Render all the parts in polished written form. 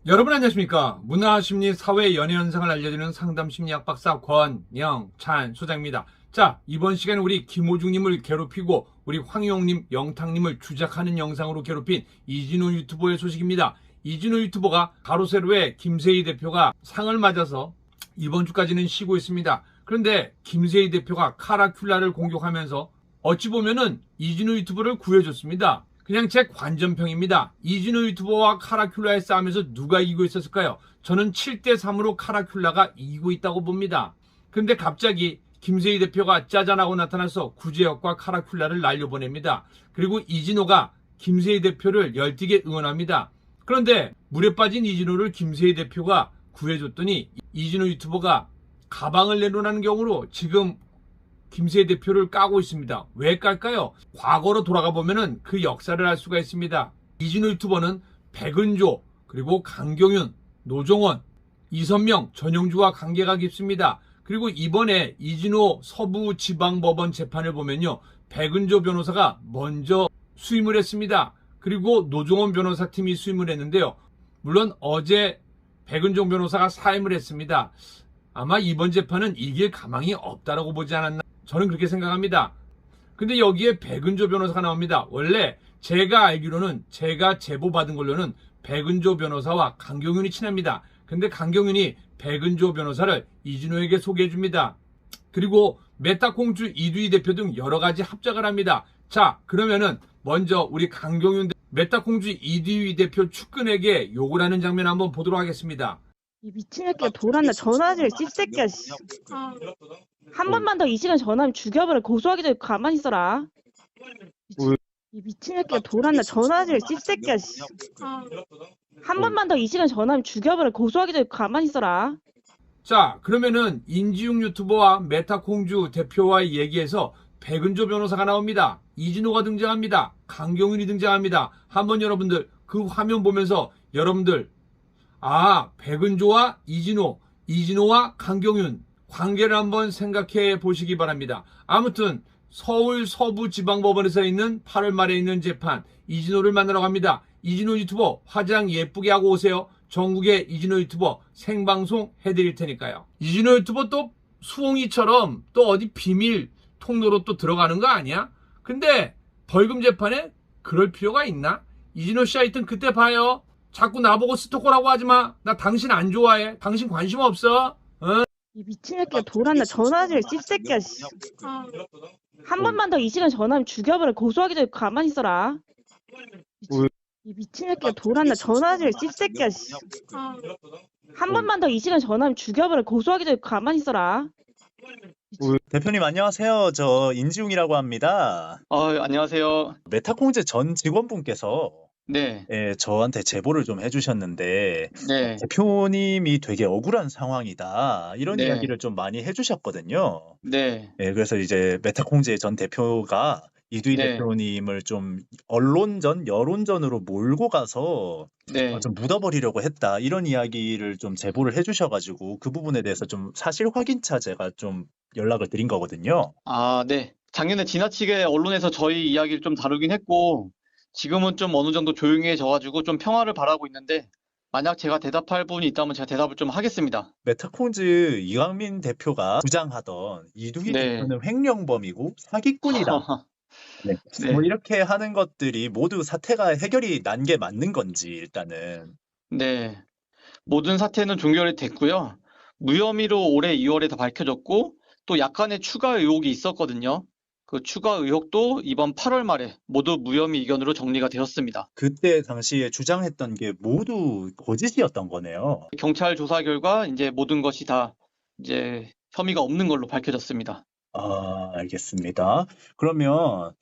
여러분 안녕하십니까? 문화, 심리, 사회, 연애 현상을 알려주는 상담 심리학 박사 권영찬 소장입니다. 자, 이번 시간에 우리 김호중님을 괴롭히고 우리 황용님, 영탁님을 주작하는 영상으로 괴롭힌 이진호 유튜버의 소식입니다. 이진호 유튜버가 가로세로의 김세희 대표가 상을 맞아서 이번 주까지는 쉬고 있습니다. 그런데 김세희 대표가 카라큘라를 공격하면서 어찌 보면은 이진호 유튜버를 구해줬습니다. 그냥 제 관전평입니다. 이진호 유튜버와 카라큘라의 싸움에서 누가 이기고 있었을까요? 저는 7대3으로 카라큘라가 이기고 있다고 봅니다. 그런데 갑자기 김세희 대표가 짜잔하고 나타나서 구제혁과 카라큘라를 날려보냅니다. 그리고 이진호가 김세희 대표를 열띠게 응원합니다. 그런데 물에 빠진 이진호를 김세희 대표가 구해줬더니 이진호 유튜버가 가방을 내놓는 경우로 지금 김세희 대표를 까고 있습니다. 왜 깔까요? 과거로 돌아가 보면은 그 역사를 알 수가 있습니다. 이진호 유튜버는 백은조, 그리고 강경윤, 노종원, 이선명, 전용주와 관계가 깊습니다. 그리고 이번에 이진호 서부지방법원 재판을 보면요, 백은조 변호사가 먼저 수임을 했습니다. 그리고 노종원 변호사 팀이 수임을 했는데요. 물론 어제 백은종 변호사가 사임을 했습니다. 아마 이번 재판은 이길 가망이 없다라고 보지 않았나, 저는 그렇게 생각합니다. 근데 여기에 백은조 변호사가 나옵니다. 원래 제가 알기로는, 제가 제보받은 걸로는 백은조 변호사와 강경윤이 친합니다. 근데 강경윤이 백은조 변호사를 이진호에게 소개해줍니다. 그리고 메타공주 이두희 대표 등 여러 가지 합작을 합니다. 자, 그러면은 먼저 우리 강경윤 메타공주 이두희 대표 측근에게 욕을 하는 장면 한번 보도록 하겠습니다. 이 미친 새끼가 돌았나 전화질 씹새끼야. 한 번만 더 이 시간 전화하면 죽여버려. 고소하기 전에 가만히 있어라. 이 미친 새끼가 돌았나 전화질 씹새끼야. 한 번만 더 이 시간 전화하면 죽여버려. 고소하기 전에 가만히 있어라. 자, 그러면은 인지용 유튜버와 메타공주 대표와의 얘기에서 백은조 변호사가 나옵니다. 이진호가 등장합니다. 강경윤이 등장합니다. 한번 여러분들 그 화면 보면서 여러분들, 아, 백은조와 이진호, 이진호와 강경윤 관계를 한번 생각해 보시기 바랍니다. 아무튼 서울 서부지방법원에서 있는 8월 말에 있는 재판, 이진호를 만나러 갑니다. 이진호 유튜버 화장 예쁘게 하고 오세요. 전국의 이진호 유튜버 생방송 해드릴 테니까요. 이진호 유튜버 또 수홍이처럼 또 어디 비밀 통로로 또 들어가는 거 아니야? 근데 벌금 재판에 그럴 필요가 있나? 이진호 씨 하여튼 그때 봐요. 자꾸 나보고 스토커라고 하지마. 나 당신 안 좋아해. 당신 관심 없어. 이 미친 새끼가 돌았나 전화질 씹새끼야. 한 번만 더 이 시간 전화하면 죽여버려. 고소하기 전에 가만히 있어라. 이 미친 새끼가 돌았나 전화질 씹새끼야. 한 번만 더 이 시간 전화하면 죽여버려. 고소하기 전에 가만히 있어라. 대표님 안녕하세요. 저 인지웅이라고 합니다. 안녕하세요. 메타공제 전 직원분께서 네, 저한테 제보를 좀 해주셨는데 네, 대표님이 되게 억울한 상황이다 이런 네, 이야기를 좀 많이 해주셨거든요. 네, 그래서 이제 메타공제 전 대표가 이두희 네, 대표님을 좀 언론전, 여론전으로 몰고 가서 네. 좀 묻어버리려고 했다 이런 이야기를 좀 제보를 해주셔가지고 그 부분에 대해서 좀 사실 확인차 제가 좀 연락을 드린 거거든요. 네. 작년에 지나치게 언론에서 저희 이야기를 좀 다루긴 했고, 지금은 좀 어느 정도 조용해져가지고 좀 평화를 바라고 있는데, 만약 제가 대답할 부분이 있다면 제가 대답을 좀 하겠습니다. 메타콘즈 이강민 대표가 주장하던 이두희 네, 대표는 횡령범이고 사기꾼이다. 네. 뭐 네, 이렇게 하는 것들이 모두 사태가 해결이 난 게 맞는 건지 일단은. 네. 모든 사태는 종결이 됐고요. 무혐의로 올해 2월에 다 밝혀졌고, 또 약간의 추가 의혹이 있었거든요. 그 추가 의혹도 이번 8월 말에 모두 무혐의 의견으로 정리가 되었습니다. 그때 당시에 주장했던 게 모두 거짓이었던 거네요. 경찰 조사 결과 이제 모든 것이 다 이제 혐의가 없는 걸로 밝혀졌습니다. 알겠습니다. 그러면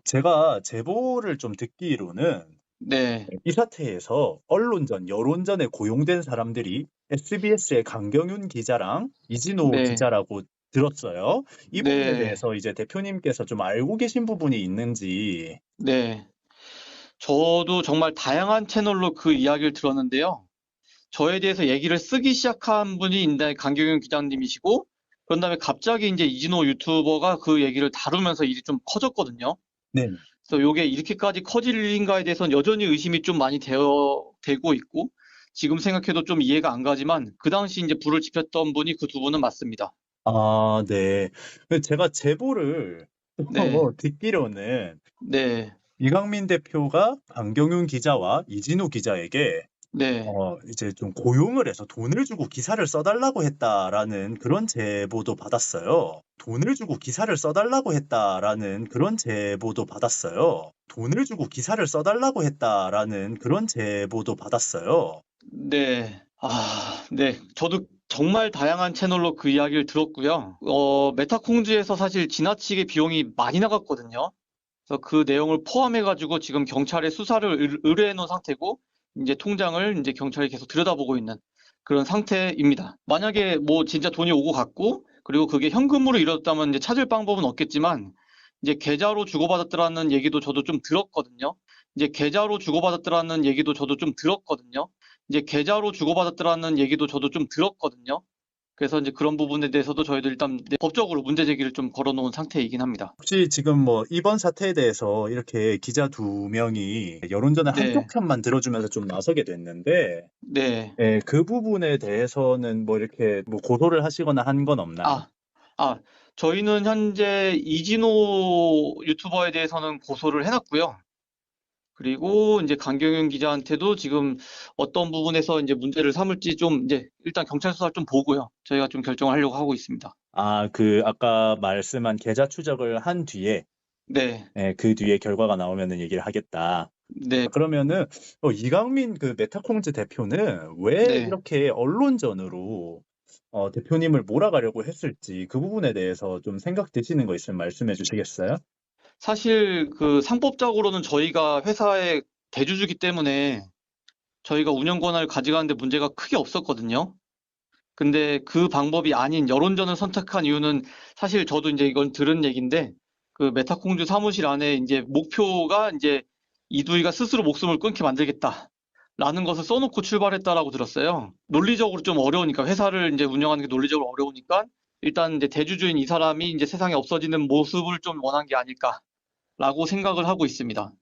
제가 제보를 좀 듣기로는 네, 이 사태에서 언론전, 여론전에 고용된 사람들이 SBS의 강경윤 기자랑 이진호 네, 기자라고 들었어요. 이 부분에 네, 대해서 이제 대표님께서 좀 알고 계신 부분이 있는지. 네. 저도 정말 다양한 채널로 그 이야기를 들었는데요. 저에 대해서 얘기를 쓰기 시작한 분이 이제 강경윤 기자님이시고, 그런 다음에 갑자기 이제 이진호 유튜버가 그 얘기를 다루면서 일이 좀 커졌거든요. 네. 그래서 이게 이렇게까지 커질 일인가에 대해서는 여전히 의심이 좀 많이 되고 있고, 지금 생각해도 좀 이해가 안 가지만 그 당시 이제 불을 지폈던 분이 그 두 분은 맞습니다. 아, 네. 제가 제보를 네, 듣기로는 네, 이강민 대표가 강경윤 기자와 이진우 기자에게 네. 이제 좀 고용을 해서 돈을 주고 기사를 써달라고 했다라는 그런 제보도 받았어요. 돈을 주고 기사를 써달라고 했다라는 그런 제보도 받았어요. 돈을 주고 기사를 써달라고 했다라는 그런 제보도 받았어요. 네. 네. 저도 정말 다양한 채널로 그 이야기를 들었고요. 메타콩즈에서 사실 지나치게 비용이 많이 나갔거든요. 그래서 그 내용을 포함해가지고 지금 경찰에 수사를 의뢰해 놓은 상태고, 이제 통장을 이제 경찰이 계속 들여다보고 있는 그런 상태입니다. 만약에 뭐 진짜 돈이 오고 갔고, 그리고 그게 현금으로 이뤘다면 이제 찾을 방법은 없겠지만, 이제 계좌로 주고받았더라는 얘기도 저도 좀 들었거든요. 이제 계좌로 주고받았더라는 얘기도 저도 좀 들었거든요. 이제 계좌로 주고받았더라는 얘기도 저도 좀 들었거든요. 그래서 이제 그런 부분에 대해서도 저희도 일단 법적으로 문제 제기를 좀 걸어놓은 상태이긴 합니다. 혹시 지금 뭐 이번 사태에 대해서 이렇게 기자 두 명이 여론전을 한쪽 네, 편만 들어주면서 좀 나서게 됐는데, 네. 그 부분에 대해서는 뭐 이렇게 뭐 고소를 하시거나 한 건 없나요? 아, 저희는 현재 이진호 유튜버에 대해서는 고소를 해놨고요. 그리고 이제 강경윤 기자한테도 지금 어떤 부분에서 이제 문제를 삼을지 좀 이제 일단 경찰 수사를 좀 보고요. 저희가 좀 결정을 하려고 하고 있습니다. 아까 말씀한 계좌 추적을 한 뒤에, 네, 그 뒤에 결과가 나오면은 얘기를 하겠다. 네, 그러면은 이강민 그 메타콩즈 대표는 왜 네. 이렇게 언론전으로 대표님을 몰아가려고 했을지 그 부분에 대해서 좀 생각되시는 거 있으면 말씀해 주시겠어요? 사실 그 상법적으로는 저희가 회사의 대주주기 때문에 저희가 운영 권한을 가져가는데 문제가 크게 없었거든요. 근데 그 방법이 아닌 여론전을 선택한 이유는 사실 저도 이제 이건 들은 얘기인데 그 메타콩주 사무실 안에 이제 목표가 이제 이두희가 스스로 목숨을 끊게 만들겠다라는 것을 써놓고 출발했다라고 들었어요. 논리적으로 좀 어려우니까 회사를 이제 운영하는 게 논리적으로 어려우니까 일단 이제 대주주인 이 사람이 이제 세상에 없어지는 모습을 좀 원한 게 아닐까라고 생각을 하고 있습니다.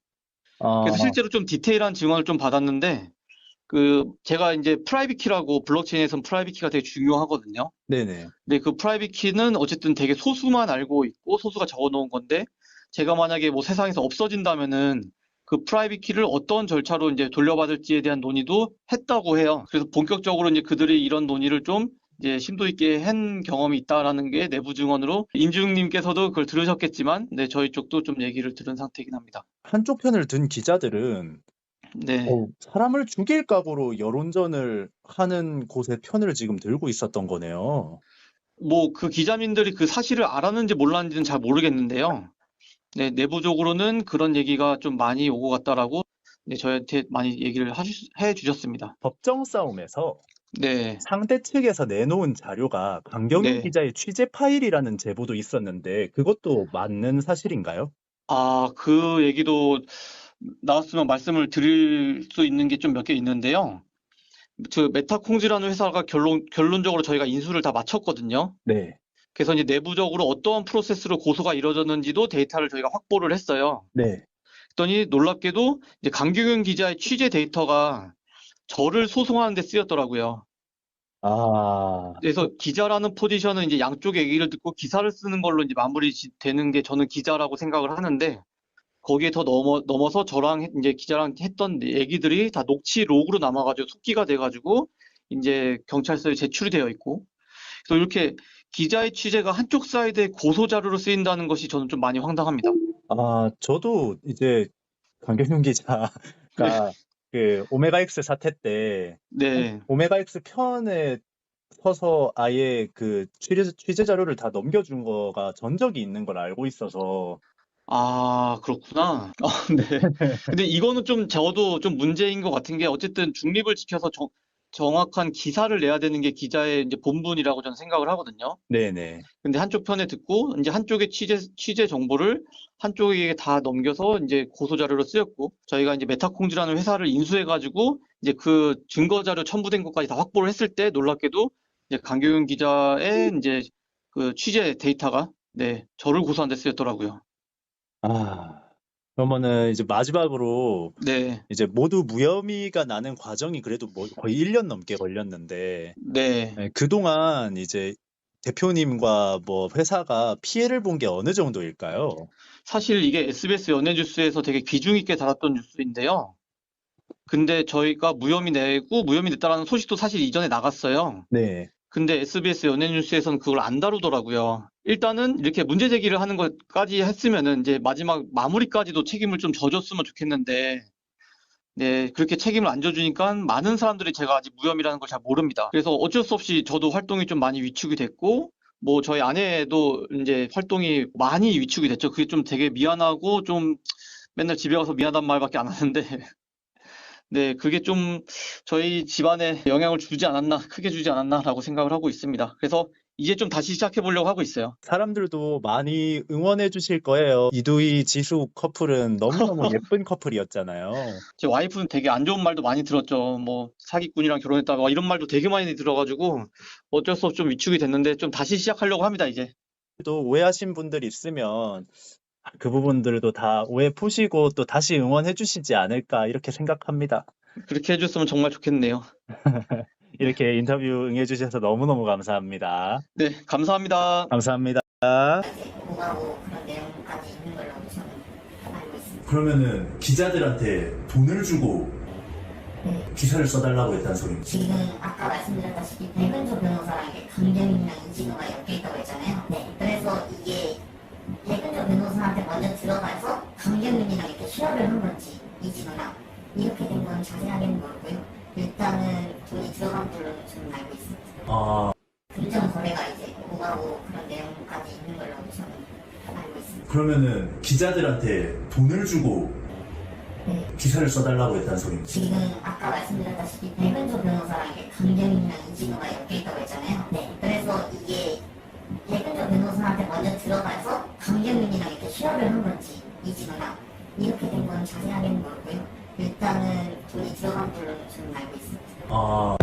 그래서 아, 실제로 좀 디테일한 증언을 좀 받았는데 제가 이제 프라이빗 키라고 블록체인에선 프라이빗 키가 되게 중요하거든요. 네네. 근데 그 프라이빗 키는 어쨌든 되게 소수만 알고 있고 소수가 적어 놓은 건데 제가 만약에 뭐 세상에서 없어진다면은 그 프라이빗 키를 어떤 절차로 이제 돌려받을지에 대한 논의도 했다고 해요. 그래서 본격적으로 이제 그들이 이런 논의를 좀 이제 심도 있게 한 경험이 있다라는 게 내부 증언으로 임주웅님께서도 그걸 들으셨겠지만 네, 저희 쪽도 좀 얘기를 들은 상태이긴 합니다. 한쪽 편을 든 기자들은 네. 사람을 죽일 각오로 여론전을 하는 곳의 편을 지금 들고 있었던 거네요. 뭐 그 기자님들이 그 사실을 알았는지 몰랐는지는 잘 모르겠는데요. 네, 내부적으로는 그런 얘기가 좀 많이 오고 갔다라고 네, 저한테 많이 얘기를 해 주셨습니다. 법정 싸움에서 네, 상대 측에서 내놓은 자료가 강경윤 네. 기자의 취재 파일이라는 제보도 있었는데 그것도 맞는 사실인가요? 그 얘기도 나왔으면 말씀을 드릴 수 있는 게 좀 몇 개 있는데요. 그 메타콩즈라는 회사가 결론적으로 저희가 인수를 다 마쳤거든요. 네. 그래서 이제 내부적으로 어떠한 프로세스로 고소가 이루어졌는지도 데이터를 저희가 확보를 했어요. 네. 그랬더니 놀랍게도 이제 강경윤 기자의 취재 데이터가 저를 소송하는 데 쓰였더라고요. 아, 그래서 기자라는 포지션은 이제 양쪽의 얘기를 듣고 기사를 쓰는 걸로 이제 마무리 되는 게 저는 기자라고 생각을 하는데 거기에 더 넘어서 저랑 이제 기자랑 했던 얘기들이 다 녹취 록으로 남아가지고 속기가 돼가지고 이제 경찰서에 제출이 되어 있고 그래서 이렇게 기자의 취재가 한쪽 사이드의 고소 자료로 쓰인다는 것이 저는 좀 많이 황당합니다. 저도 이제 강경윤 기자가 네, 그 오메가X 사태 때 네. 오메가X 편에 서서 아예 그 취재 자료를 다 넘겨준 거가 전적이 있는 걸 알고 있어서 그렇구나. 네. 근데 이거는 좀 저도 좀 문제인 것 같은 게 어쨌든 중립을 지켜서 정확한 기사를 내야 되는 게 기자의 이제 본분이라고 저는 생각을 하거든요. 네네. 근데 한쪽 편에 듣고 이제 한쪽의 취재 정보를 한쪽에게 다 넘겨서 이제 고소 자료로 쓰였고 저희가 이제 메타콩즈라는 회사를 인수해가지고 이제 그 증거 자료 첨부된 것까지 다 확보를 했을 때 놀랍게도 이제 강경윤 기자의 이제 그 취재 데이터가 네 저를 고소한 데 쓰였더라고요. 아, 그러면은 이제 마지막으로 네, 이제 모두 무혐의가 나는 과정이 그래도 뭐 거의 1년 넘게 걸렸는데 네. 그동안 이제 대표님과 뭐 회사가 피해를 본 게 어느 정도일까요? 사실 이게 SBS 연예뉴스에서 되게 귀중 있게 다뤘던 뉴스인데요. 근데 저희가 무혐의 내고 무혐의 냈다라는 소식도 사실 이전에 나갔어요. 네. 근데 SBS 연예뉴스에서는 그걸 안 다루더라고요. 일단은 이렇게 문제 제기를 하는 것까지 했으면은 이제 마지막 마무리까지도 책임을 좀 져줬으면 좋겠는데, 네, 그렇게 책임을 안 져주니까 많은 사람들이 제가 아직 무혐의라는 걸 잘 모릅니다. 그래서 어쩔 수 없이 저도 활동이 좀 많이 위축이 됐고, 뭐 저희 아내도 이제 활동이 많이 위축이 됐죠. 그게 좀 되게 미안하고 좀 맨날 집에 가서 미안하단 말밖에 안 하는데, 네, 그게 좀 저희 집안에 영향을 주지 않았나, 크게 주지 않았나라고 생각을 하고 있습니다. 그래서 이제 좀 다시 시작해 보려고 하고 있어요. 사람들도 많이 응원해 주실 거예요. 이두희, 지수 커플은 너무너무 예쁜 커플이었잖아요. 제 와이프는 되게 안 좋은 말도 많이 들었죠. 뭐 사기꾼이랑 결혼했다가 이런 말도 되게 많이 들어가지고 어쩔 수 없이 좀 위축이 됐는데 좀 다시 시작하려고 합니다, 이제. 또 오해하신 분들 있으면 그 부분들도 다 오해 푸시고 또 다시 응원해 주시지 않을까 이렇게 생각합니다. 그렇게 해줬으면 정말 좋겠네요. 이렇게 인터뷰 응해 주셔서 너무너무 감사합니다. 네, 감사합니다. 감사합니다. 보고하고 그런 내용까지 있는 걸로 저는 알고 있습니다. 그러면은 기자들한테 돈을 주고 기사를 써달라고 했다는 소리입니다. 지금 아까 말씀드렸다시피 백은조 변호사랑 이게 강경이랑 이진호가 엮여 있다고 했잖아요. 네. 그래서 이게 백은조 변호사한테 먼저 들어가서 강경윤이랑 이렇게 휴업을 한 건지 이진호랑 이렇게 된 건 자세하게는 모르고요. 일단은 돈이 들어간 걸로는 저는 알고 있습니다. 아, 금전 거래가 이제 오가고 그런 내용까지 있는 걸로 저는 알고 있습니다. 그러면은 기자들한테 돈을 주고 기사를 써달라고 했다는 소리입니다. 지금 아까 말씀드렸다시피 백은조 변호사랑 이게 강경이랑 이진호가 엮여 있다고 했잖아요. 네. 그래서 이게 백은조 변호사한테 먼저 들어가서 강경윤이랑 이렇게 휴업을 한 건지 이진호랑 이렇게 된 건 자세하게는 모르고요. 일단은 돈이 들어간 걸로는 저는 알고 있습니다. 아,